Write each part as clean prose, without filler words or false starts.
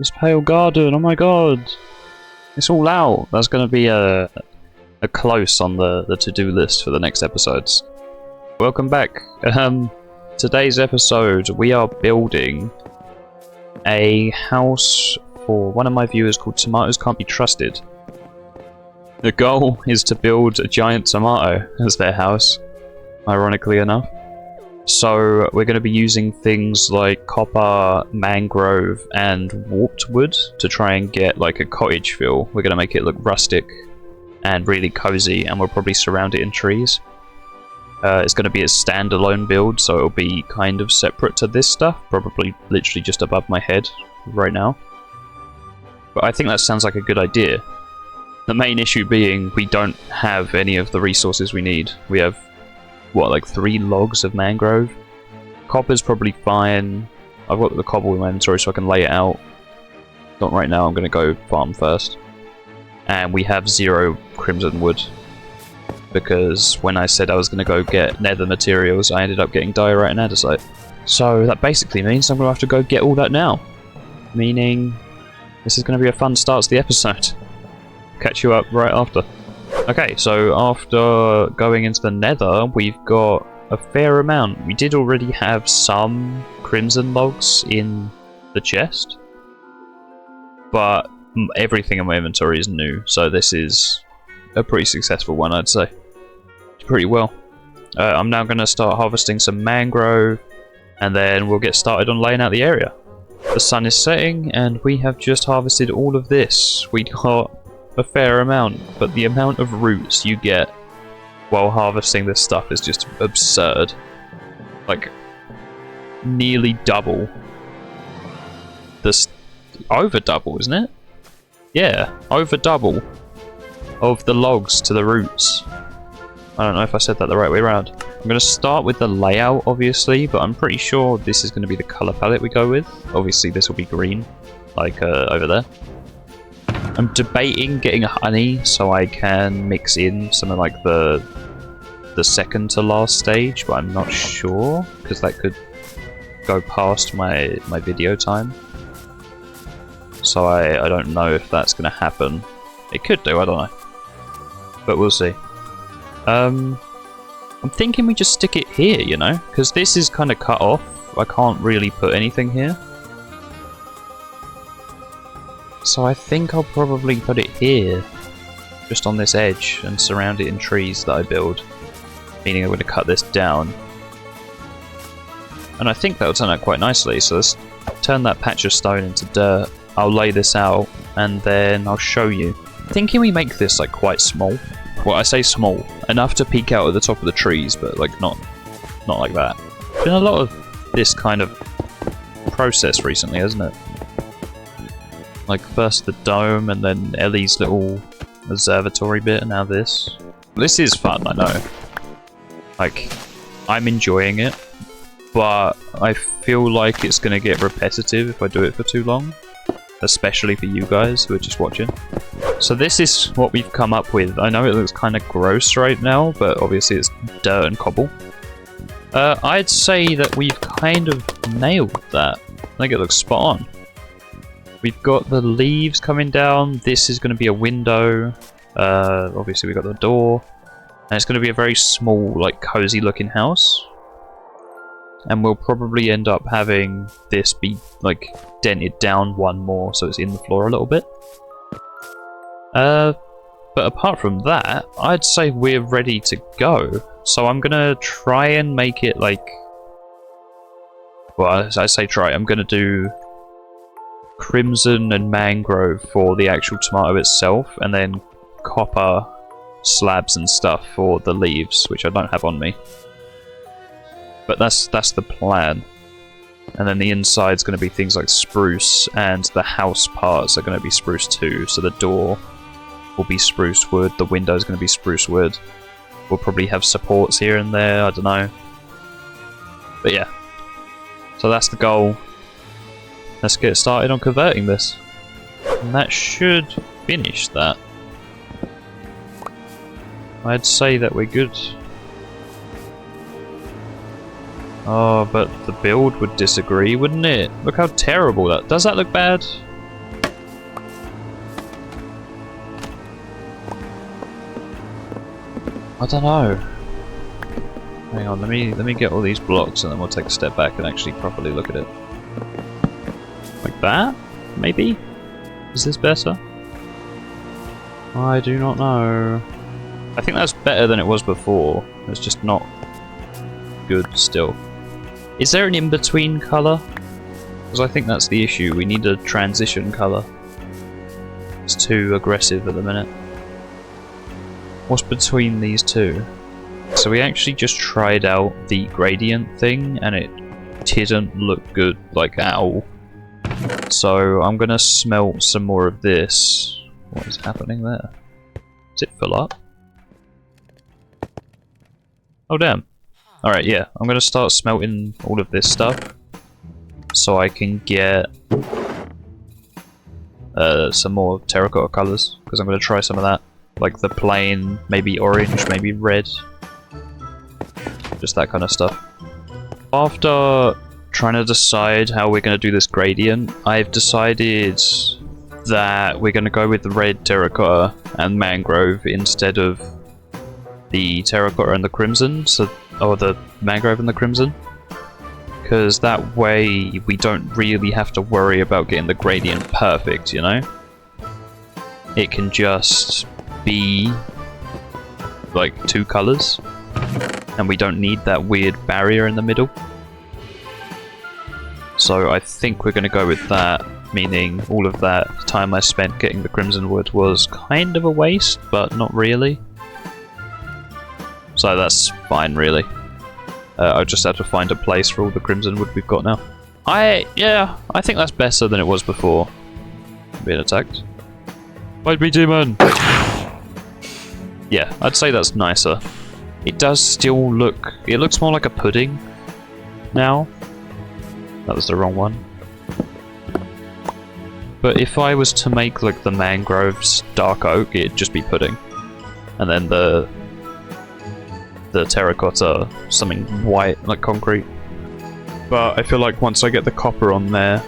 This pale garden, oh my god! It's all out! That's going to be a close on the to-do list for the next episodes. Welcome back. Today's episode, we are building a house for one of my viewers called Tomatoes Can't Be Trusted. The goal is to build a giant tomato as their house, ironically enough. So we're going to be using things like copper, mangrove, and warped wood to try and get like a cottage feel. We're going to make it look rustic and really cozy, and we'll probably surround it in trees. It's going to be a standalone build, so it'll be kind of separate to this stuff, probably literally just above my head right now. But I think that sounds like a good idea. The main issue being we don't have any of the resources we need. We have, what, like 3 logs of mangrove? Copper's probably fine. I've got the cobble in my inventory so I can lay it out. Not right now, I'm going to go farm first. And we have 0 crimson wood, because when I said I was going to go get nether materials, I ended up getting diorite and andesite. So that basically means I'm going to have to go get all that now. Meaning, this is going to be a fun start to the episode. Catch you up right after. Okay, so after going into the nether, we've got a fair amount. We did already have some crimson logs in the chest, but everything in my inventory is new, so this is a pretty successful one, I'd say. It's pretty well. I'm now going to start harvesting some mangrove, and then we'll get started on laying out the area. The sun is setting, and we have just harvested all of this. We got a fair amount, but the amount of roots you get while harvesting this stuff is just absurd. Like, nearly double. Over double, isn't it? Yeah, over double of the logs to the roots. I don't know if I said that the right way around. I'm going to start with the layout, obviously, but I'm pretty sure this is going to be the colour palette we go with. Obviously, this will be green, like over there. I'm debating getting honey so I can mix in some of like the second to last stage, but I'm not sure because that could go past my video time. So I don't know if that's going to happen. It could do, I don't know. But we'll see. I'm thinking we just stick it here, you know? Because this is kind of cut off. I can't really put anything here. So I think I'll probably put it here. Just on this edge and surround it in trees that I build. Meaning I'm going to cut this down. And I think that'll turn out quite nicely. So let's turn that patch of stone into dirt. I'll lay this out and then I'll show you. Thinking we make this like quite small. Well, I say small, enough to peek out at the top of the trees, but like not like that. Been a lot of this kind of process recently, hasn't it? Like first the dome and then Ellie's little observatory bit and now this. This is fun, I know. Like, I'm enjoying it, but I feel like it's going to get repetitive if I do it for too long. Especially for you guys who are just watching. So this is what we've come up with. I know it looks kind of gross right now, but obviously it's dirt and cobble. I'd say that we've kind of nailed that. I think it looks spot on. We've got the leaves coming down. This is going to be a window. Obviously we've got the door. And it's going to be a very small, like, cozy looking house. And we'll probably end up having this be, like, dented down one more so it's in the floor a little bit. But apart from that, I'd say we're ready to go. So I'm gonna try and make it, like... Well, as I say try, I'm gonna do crimson and mangrove for the actual tomato itself, and then copper slabs and stuff for the leaves, which I don't have on me. But that's the plan. And then the inside's going to be things like spruce, and the house parts are going to be spruce too. So the door will be spruce wood, the window's going to be spruce wood. We'll probably have supports here and there, I don't know. But yeah. So that's the goal. Let's get started on converting this. And that should finish that. I'd say that we're good. Oh, but the build would disagree, wouldn't it? Look how terrible that... Does that look bad? I don't know. Hang on, let me get all these blocks and then we'll take a step back and actually properly look at it. Like that? Maybe? Is this better? I do not know. I think that's better than it was before. It's just not good still. Is there an in-between colour? Because I think that's the issue. We need a transition colour. It's too aggressive at the minute. What's between these two? So we actually just tried out the gradient thing and it didn't look good, like at all. So I'm gonna smelt some more of this. What is happening there? Is it full up? Oh damn. Alright, yeah. I'm gonna start smelting all of this stuff so I can get some more terracotta colours, because I'm gonna try some of that. Like the plain, maybe orange, maybe red. Just that kind of stuff. After trying to decide how we're going to do this gradient, I've decided that we're going to go with the red terracotta and mangrove instead of the terracotta and the crimson, or the mangrove and the crimson. Because that way we don't really have to worry about getting the gradient perfect, you know? It can just be like two colours, and we don't need that weird barrier in the middle. So I think we're going to go with that, meaning all of that time I spent getting the crimson wood was kind of a waste, but not really. So that's fine, really. I just have to find a place for all the crimson wood we've got now. Yeah, I think that's better than it was before. Being attacked. Fight me, demon! Yeah, I'd say that's nicer. It does still look... It looks more like a pudding now. That was the wrong one. But if I was to make like the mangroves dark oak, it'd just be pudding. And then the terracotta something white, like concrete. But I feel like once I get the copper on there,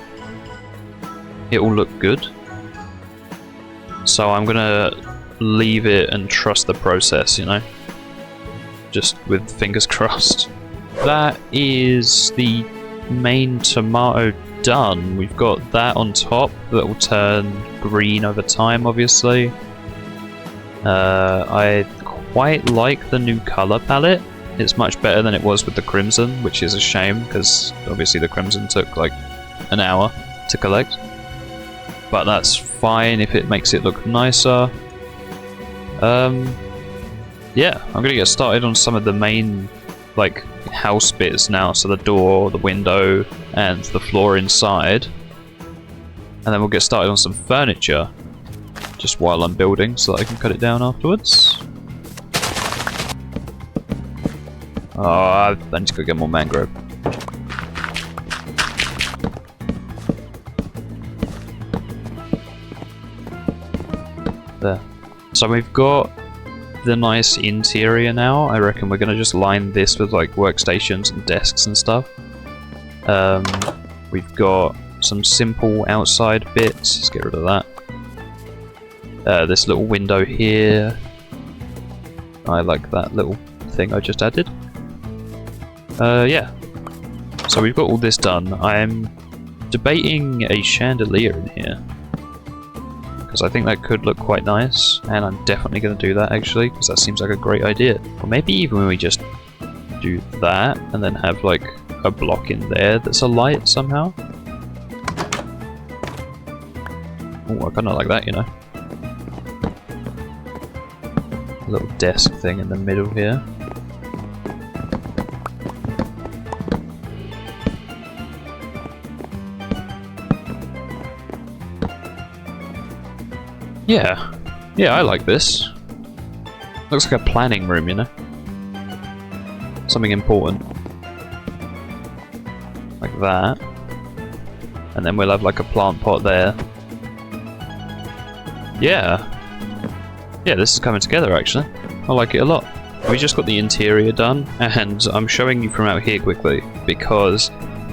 it will look good. So I'm gonna leave it and trust the process, you know? Just with fingers crossed. That is the main tomato done. We've got that on top that will turn green over time, obviously. I quite like the new colour palette. It's much better than it was with the crimson, which is a shame because obviously the crimson took like an hour to collect. But that's fine if it makes it look nicer. Yeah, I'm gonna get started on some of the main like house bits now, so the door, the window, and the floor inside. And then we'll get started on some furniture just while I'm building so that I can cut it down afterwards. Oh, I need to go get more mangrove. There. So we've got the nice interior now. I reckon we're gonna just line this with like workstations and desks and stuff. We've got some simple outside bits. Let's get rid of that. This little window here. I like that little thing I just added. Yeah. So we've got all this done. I'm debating a chandelier in here, because I think that could look quite nice, and I'm definitely going to do that actually, because that seems like a great idea. Or maybe even when we just do that, and then have like a block in there that's a light somehow. Oh, I kind of like that, you know. A little desk thing in the middle here. Yeah, I like this. Looks like a planning room, you know? Something important. Like that. And then we'll have like a plant pot there. Yeah. Yeah, this is coming together actually. I like it a lot. We just got the interior done, and I'm showing you from out here quickly because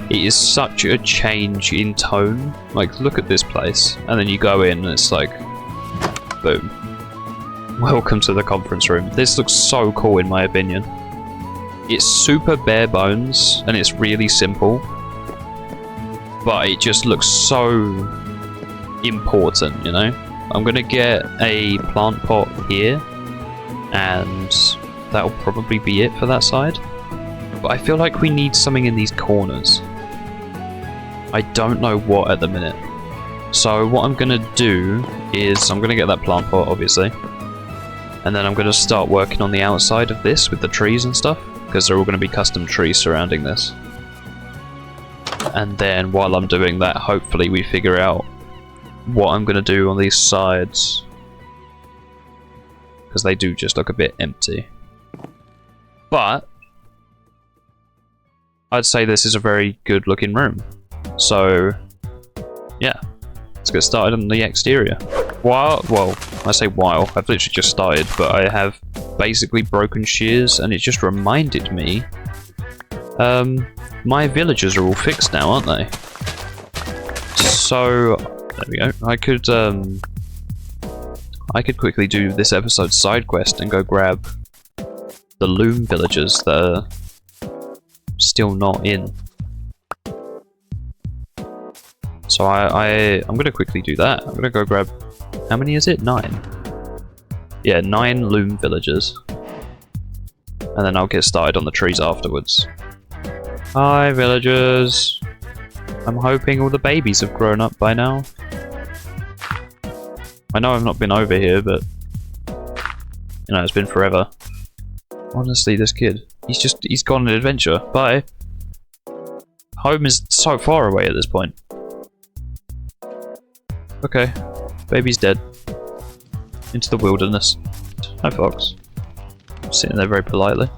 it is such a change in tone. Like, look at this place, and then you go in and it's like, boom. Welcome to the conference room. This looks so cool in my opinion. It's super bare bones and it's really simple, but it just looks so important, you know? I'm gonna get a plant pot here and that'll probably be it for that side. But I feel like we need something in these corners. I don't know what at the minute. So what I'm gonna do is I'm gonna get that plant pot obviously. And then I'm gonna start working on the outside of this with the trees and stuff. Because they're all gonna be custom trees surrounding this. And then while I'm doing that, hopefully we figure out what I'm gonna do on these sides. Because they do just look a bit empty. But I'd say this is a very good looking room. So yeah, let's get started on the exterior. Well, I say while, I've literally just started, but I have basically broken shears and it just reminded me my villagers are all fixed now, aren't they? So there we go. I could quickly do this episode's side quest and go grab the loom villagers that are still not in. So I'm gonna quickly do that. I'm gonna go grab, how many is it? 9. Yeah, 9 loom villagers. And then I'll get started on the trees afterwards. Hi villagers. I'm hoping all the babies have grown up by now. I know I've not been over here, but you know, it's been forever. Honestly, this kid, he's gone on an adventure. Bye. Home is so far away at this point. Okay, baby's dead. Into the wilderness. Hi fox. Sitting there very politely.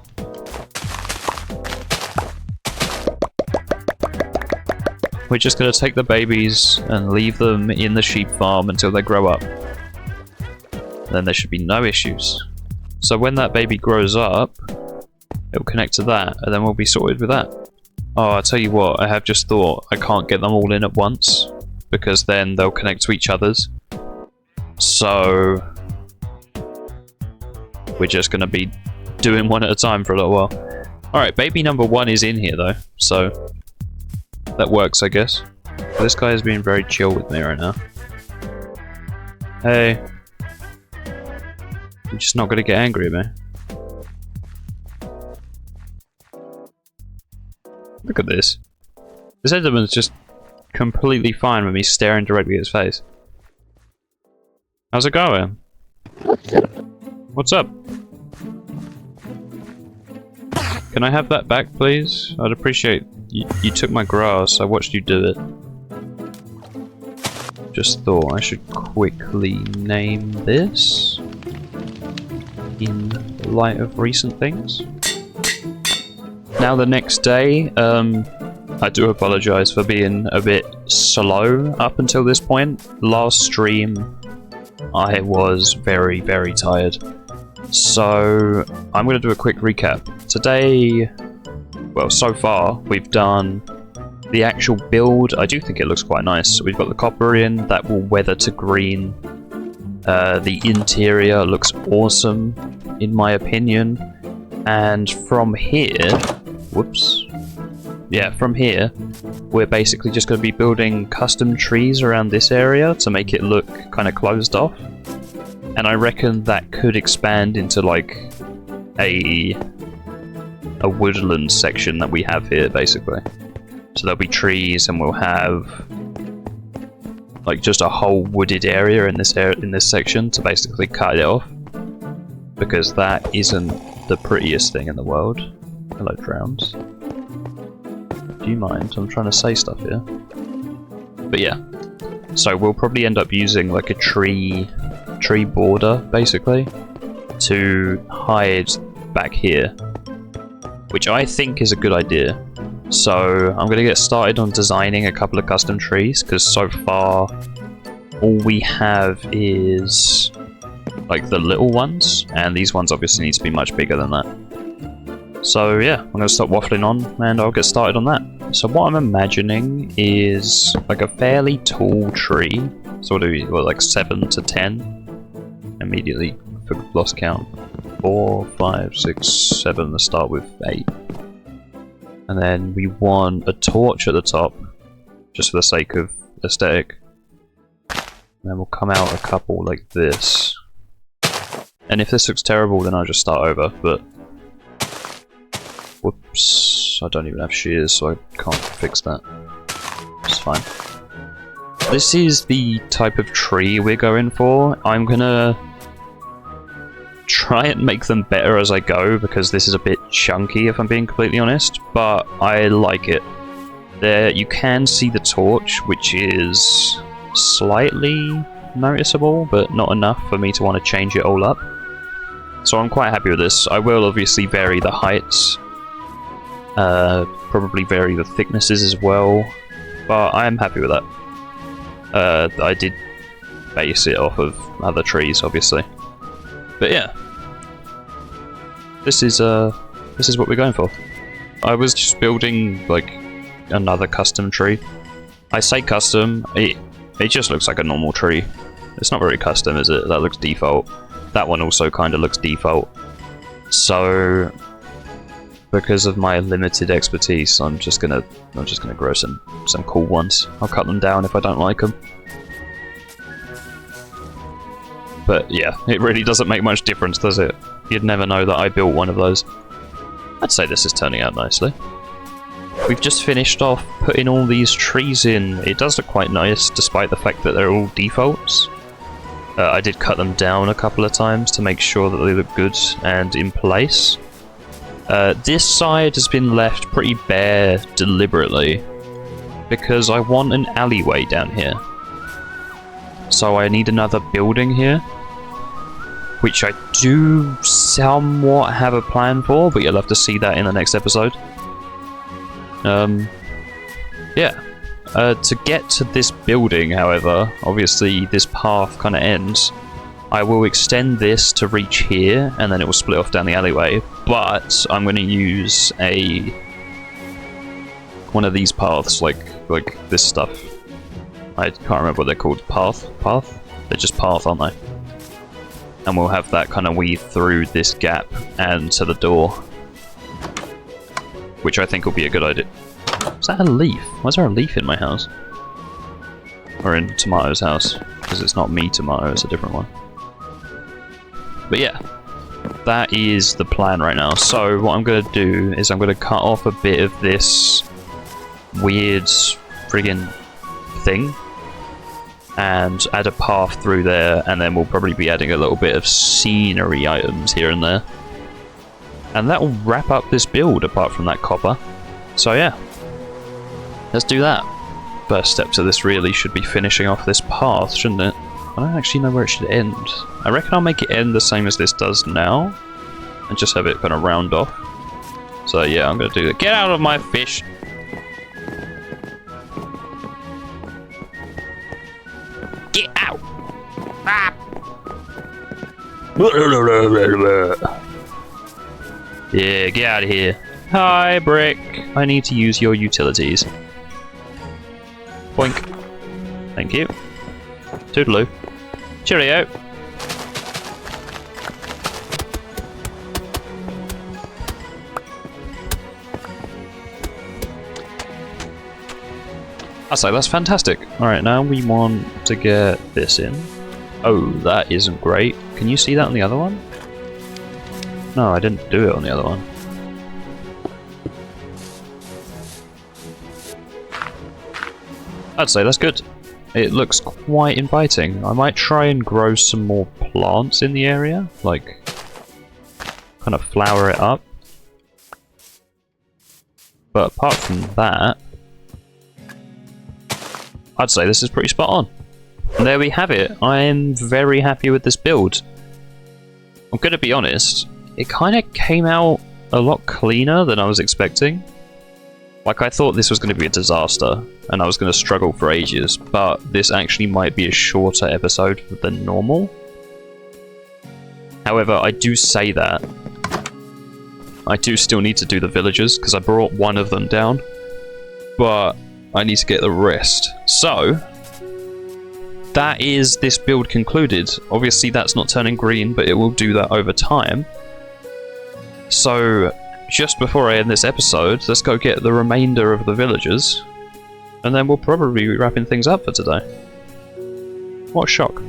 We're just going to take the babies and leave them in the sheep farm until they grow up. Then there should be no issues. So when that baby grows up, it'll connect to that and then we'll be sorted with that. Oh, I'll tell you what, I have just thought I can't get them all in at once because then they'll connect to each other's. So we're just going to be doing one at a time for a little while. Alright, baby number 1 is in here though, so that works I guess. This guy is being very chill with me right now. Hey. You're just not going to get angry at me. Look at this. This Enderman's just completely fine with me staring directly at his face. How's it going? What's up? Can I have that back, please? I'd appreciate you took my grass. I watched you do it. Just thought I should quickly name this in light of recent things. Now the next day, I do apologise for being a bit slow up until this point. Last stream, I was very, very tired. So, I'm going to do a quick recap. Today, well, so far, we've done the actual build. I do think it looks quite nice. We've got the copper in, that will weather to green. The interior looks awesome, in my opinion. And from here, whoops. Yeah, from here, we're basically just going to be building custom trees around this area to make it look kind of closed off. And I reckon that could expand into like a woodland section that we have here, basically. So there'll be trees, and we'll have like just a whole wooded area in this section to basically cut it off, because that isn't the prettiest thing in the world. Hello, Drowns. Do you mind? I'm trying to say stuff here. But yeah, so we'll probably end up using like a tree border basically to hide back here, which I think is a good idea. So I'm going to get started on designing a couple of custom trees, because so far all we have is like the little ones, and these ones obviously need to be much bigger than that. So yeah, I'm going to stop waffling on and I'll get started on that. So what I'm imagining is like a fairly tall tree, sort of like 7 to 10. Immediately lost count. 4, 5, 6, 7. Let's start with 8. And then we want a torch at the top, just for the sake of aesthetic. And then we'll come out a couple like this. And if this looks terrible, then I'll just start over, but... Whoops, I don't even have shears, so I can't fix that. It's fine. This is the type of tree we're going for. I'm gonna try and make them better as I go, because this is a bit chunky if I'm being completely honest, but I like it. There you can see the torch, which is slightly noticeable, but not enough for me to want to change it all up. So I'm quite happy with this. I will obviously vary the heights, probably vary the thicknesses as well, but I am happy with that. I did base it off of other trees, obviously. But yeah, this is what we're going for. I was just building like another custom tree. I say custom, it just looks like a normal tree. It's not very custom, is it? That looks default. That one also kind of looks default. So, because of my limited expertise, I'm just gonna grow some cool ones. I'll cut them down if I don't like them. But yeah, it really doesn't make much difference, does it? You'd never know that I built one of those. I'd say this is turning out nicely. We've just finished off putting all these trees in. It does look quite nice, despite the fact that they're all defaults. I did cut them down a couple of times to make sure that they look good and in place. This side has been left pretty bare deliberately, because I want an alleyway down here. So I need another building here, which I do somewhat have a plan for, but you'll have to see that in the next episode. Yeah. To get to this building, however, obviously this path kind of ends. I will extend this to reach here, and then it will split off down the alleyway, but I'm going to use one of these paths, like this stuff. I can't remember what they're called. Path? They're just path, aren't they? And we'll have that kind of weave through this gap and to the door, which I think will be a good idea. Is that a leaf? Why is there a leaf in my house? Or in Tomato's house? Because it's not me, Tomato, it's a different one. But yeah, that is the plan right now. So what I'm going to do is I'm going to cut off a bit of this weird friggin' thing and add a path through there, and then we'll probably be adding a little bit of scenery items here and there. And that will wrap up this build, apart from that copper. So yeah, let's do that. First step to this really should be finishing off this path, shouldn't it? I don't actually know where it should end. I reckon I'll make it end the same as this does now, and just have it kind of round off. So yeah, I'm going to do that. Get out of my fish! Get out! Ah! Yeah, get out of here. Hi, Brick. I need to use your utilities. Boink. Thank you. Toodaloo. Cheerio. I say that's fantastic. Alright, now we want to get this in. Oh, that isn't great. Can you see that on the other one? No, I didn't do it on the other one. I'd say that's good. It looks quite inviting. I might try and grow some more plants in the area, like kind of flower it up. But apart from that, I'd say this is pretty spot on. And there we have it. I am very happy with this build. I'm going to be honest, it kind of came out a lot cleaner than I was expecting. Like, I thought this was going to be a disaster, and I was going to struggle for ages, but this actually might be a shorter episode than normal. However, I do say that. I do still need to do the villagers, because I brought one of them down, but I need to get the rest. So, that is this build concluded. Obviously that's not turning green, but it will do that over time. So, just before I end this episode, let's go get the remainder of the villagers, and then we'll probably be wrapping things up for today. What a shock.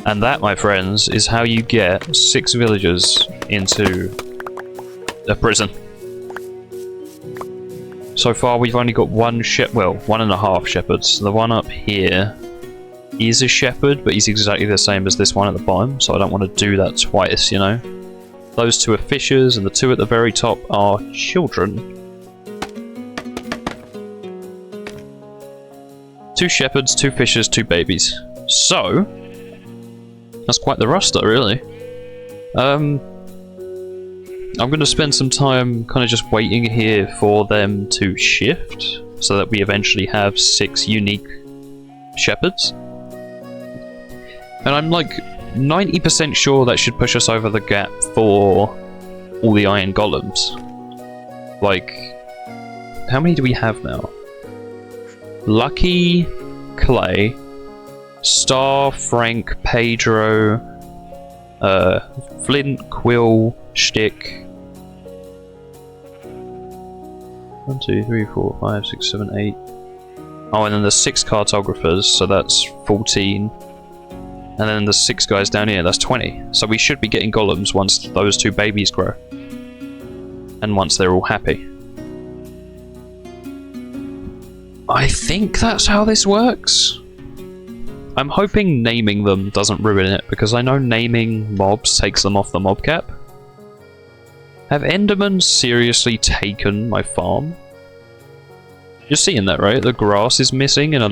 And that, my friends, is how you get 6 villagers into a prison. So far we've only got one 1.5 shepherds. The one up here is a shepherd, but he's exactly the same as this one at the bottom, so I don't want to do that twice, you know. Those 2 are fishers, and the 2 at the very top are children. 2 shepherds, 2 fishers, 2 babies. So that's quite the roster, really. I'm going to spend some time kind of just waiting here for them to shift, so that we eventually have 6 unique shepherds. And I'm like 90% sure that should push us over the gap for all the Iron Golems. Like, how many do we have now? Lucky, Clay, Star, Frank, Pedro, Flint, Quill, Stick. 1, 2, 3, 4, 5, 6, 7, 8. Oh, and then there's 6 cartographers, so that's 14. And then there's 6 guys down here, that's 20. So we should be getting golems once those 2 babies grow. And once they're all happy. I think that's how this works. I'm hoping naming them doesn't ruin it, because I know naming mobs takes them off the mob cap. Have Endermen seriously taken my farm? You're seeing that, right? The grass is missing in a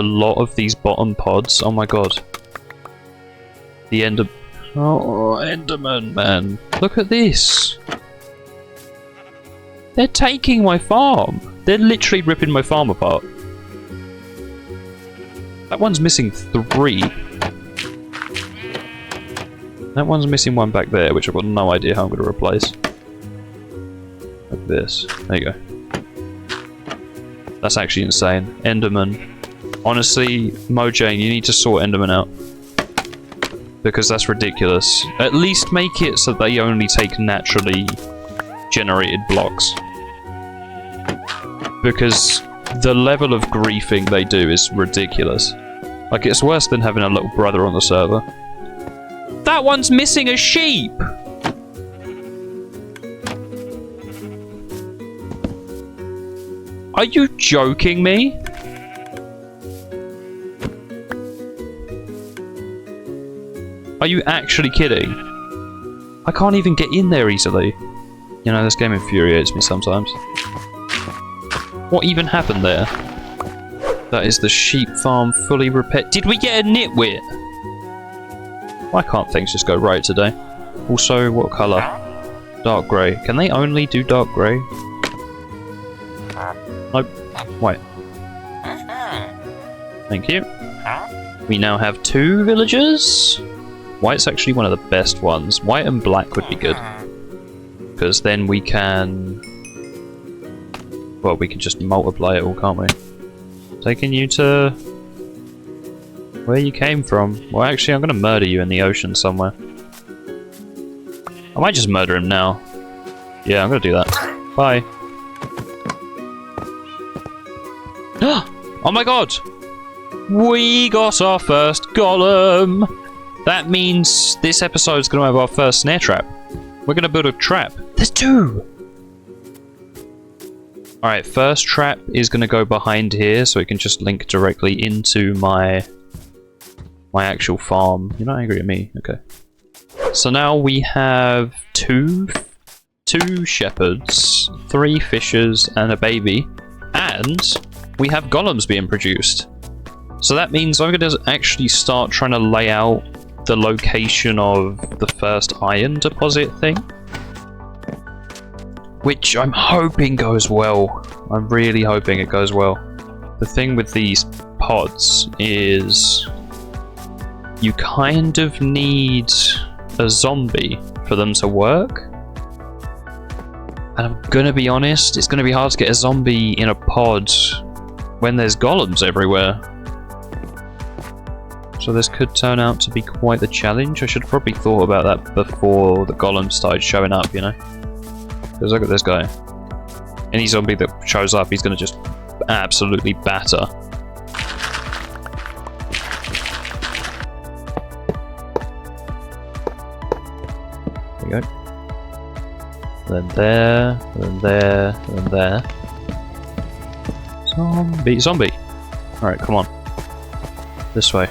lot of these bottom pods. Oh my god. The Enderman, man. Look at this. They're taking my farm. They're literally ripping my farm apart. That one's missing 3. That one's missing 1 back there, which I've got no idea how I'm going to replace. Like this. There you go. That's actually insane. Enderman. Honestly, Mojang, you need to sort Enderman out. Because that's ridiculous. At least make it so they only take naturally generated blocks. Because the level of griefing they do is ridiculous. Like, it's worse than having a little brother on the server. That one's missing a sheep! Are you joking me? Are you actually kidding? I can't even get in there easily. You know, this game infuriates me sometimes. What even happened there? That is the sheep farm fully repaired. Did we get a nitwit? Why can't things just go right today? Also, what colour? Dark grey. Can they only do dark grey? Nope. White. Thank you. We now have 2 villagers. White's actually one of the best ones. White and black would be good. Because then we can... well, we can just multiply it all, can't we? Taking you to... where you came from. Well, actually, I'm going to murder you in the ocean somewhere. I might just murder him now. Yeah, I'm going to do that. Bye. Oh my god! We got our first golem! That means this episode's going to have our first snare trap. We're going to build a trap. There's 2! Alright, first trap is going to go behind here, so it can just link directly into my actual farm. You're not angry at me? Okay. So now we have two shepherds, 3 fishers, and a baby. And we have golems being produced. So that means I'm going to actually start trying to lay out the location of the first iron deposit thing. Which I'm hoping goes well. I'm really hoping it goes well. The thing with these pods is you kind of need a zombie for them to work. And I'm gonna be honest, it's gonna be hard to get a zombie in a pod when there's golems everywhere. So this could turn out to be quite the challenge. I should have probably thought about that before the golems started showing up, you know? Because look at this guy. Any zombie that shows up, he's gonna just absolutely batter. There we go. Then there, then there, then there. Zombie, zombie! Alright, come on. This way.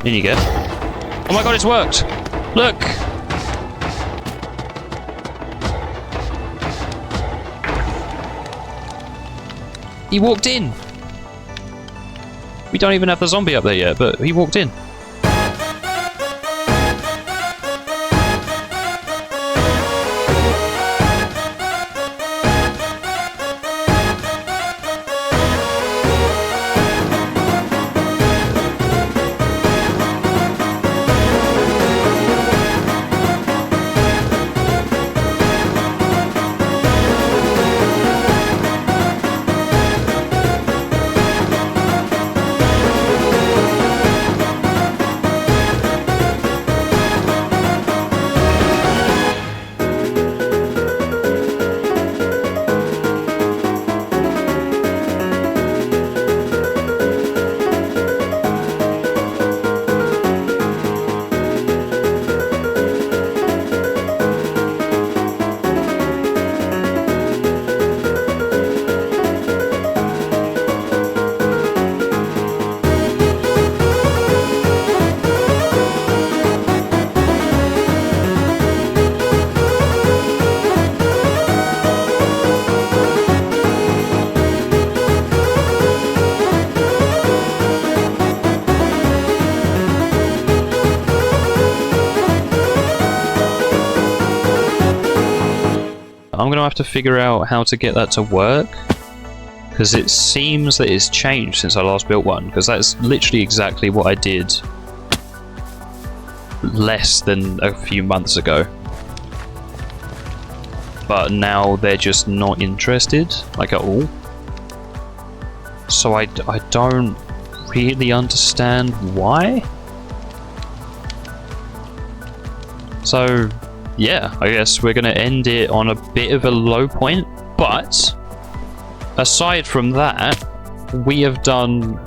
In you go. Oh my god, it's worked! Look! He walked in! We don't even have the zombie up there yet, but he walked in. I'm gonna have to figure out how to get that to work, because it seems that it's changed since I last built one, because that's literally exactly what I did less than a few months ago. But now they're just not interested, like at all. So I don't really understand why. So yeah, I guess we're going to end it on a bit of a low point, but aside from that, we have done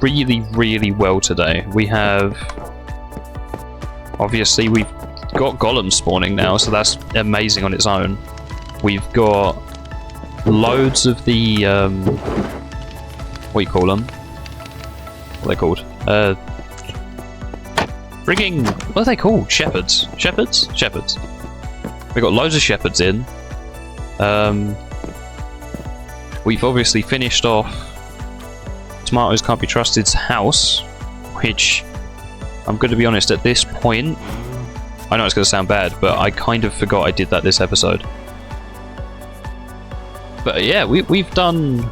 really, really well today. We have, obviously we've got golems spawning now, so that's amazing on its own. We've got loads of the, what do you call them? What are they called? Frigging, what are they called? Shepherds. Shepherds? Shepherds. We've got loads of shepherds in. We've obviously finished off Tomatoes Can't Be Trusted's house, which, I'm going to be honest, at this point, I know it's going to sound bad, but I kind of forgot I did that this episode. But yeah, we've done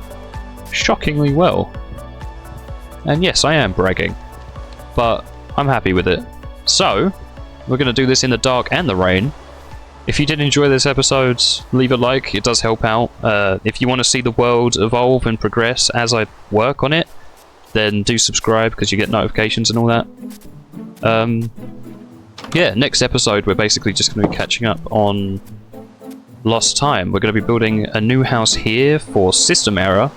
shockingly well. And yes, I am bragging, but I'm happy with it. So, we're going to do this in the dark and the rain. If you did enjoy this episode, leave a like, it does help out. If you want to see the world evolve and progress as I work on it, then do subscribe because you get notifications and all that. Yeah, next episode we're basically just going to be catching up on Lost Time. We're going to be building a new house here for System Error,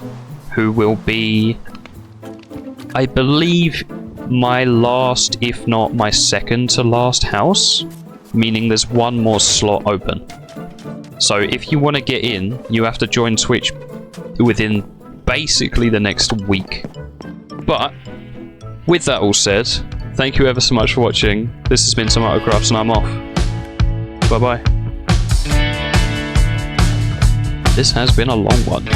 who will be, I believe, my last, if not my second to last house, meaning there's one more slot open. So if you want to get in, you have to join Twitch within basically the next week. But with that all said, thank you ever so much for watching. This has been TomatoCraftz and I'm off. Bye bye. This has been a long one.